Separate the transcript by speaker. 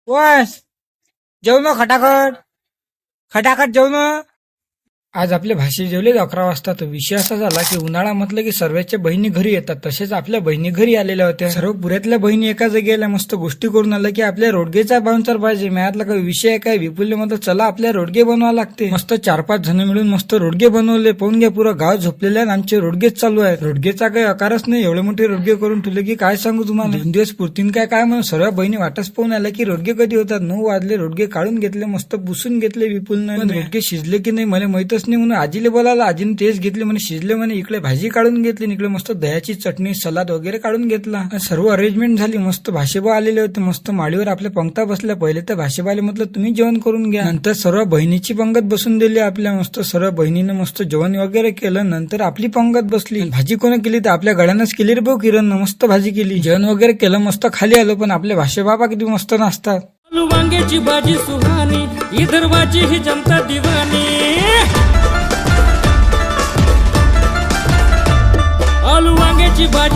Speaker 1: बस जेवण खटाखट खटाखट जेवण. आज आपले भाषे जेवले 11 वाजता. तर विषय असा झाला की उन्हाळा म्हटलं की सर्वच्या बहिणी घरी येतात. तसेच आपल्या बहिणी घरी आलेल्या होत्या. सर्व पुऱ्यातल्या बहिणी एका जागी आल्या, मस्त गोष्टी करून आल्या की आपल्या रोडगेचा बाउन्सर पाहिजे. म्यातला काही विषय आहे काय? विपुलने म्हणतो चला आपल्या रोडगे बनवा लागते. मस्त 4-5 जण मिळून मस्त रोडगे बनवले. पाहून घ्या पुरं गाव झोपलेले आणि आमचे रोडगेच चालू आहेत. रोडगेचा काही आकारच नाही. एवढे मोठे रोडगे करून ठेवले की काय सांगू तुम्हाला. 2 दिवस पुरतीन काय म्हणून सर्व बहिणी वाटच पाहून आल्या की रोडगे कधी होतात. 9 वाजले. रोडगे काढून घेतले, मस्त पुसून घेतले विपुलने. पण रोडगे शिजले की नाही मला माहितच नाही. म्हणून आजीले बोलायला, आजीने तेच घेतले म्हणे शिजले म्हणे. इकडे भाजी काढून घेतली, इकडे मस्त दह्याची चटणी सलाद वगैरे काढून घेतला. सर्व अरेंजमेंट झाली. मस्त भाषेबा आलेले होते. मस्त माळीवर आपल्या पंक्ता बसल्या. पहिले तर भाषेबाले म्हटलं तुम्ही जेवण करून घ्या. नंतर सर्व बहिणीची पंगत बसून दिली आपल्या. मस्त सर्व बहिणीने मस्त जेवण वगैरे केलं. नंतर आपली पंगत बसली. भाजी कोण केली तर आपल्या गड्यानंच केली रे भाऊ किरण. मस्त भाजी केली. जेवण वगैरे केलं. मस्त खाली आलो. पण आपले भाषे बाबा किती मस्त नाचतात.
Speaker 2: आलू वांग्याची भाजी सुहानी, विदर्भाची ही जनता दिवानी. आलू वांग्याची भाजी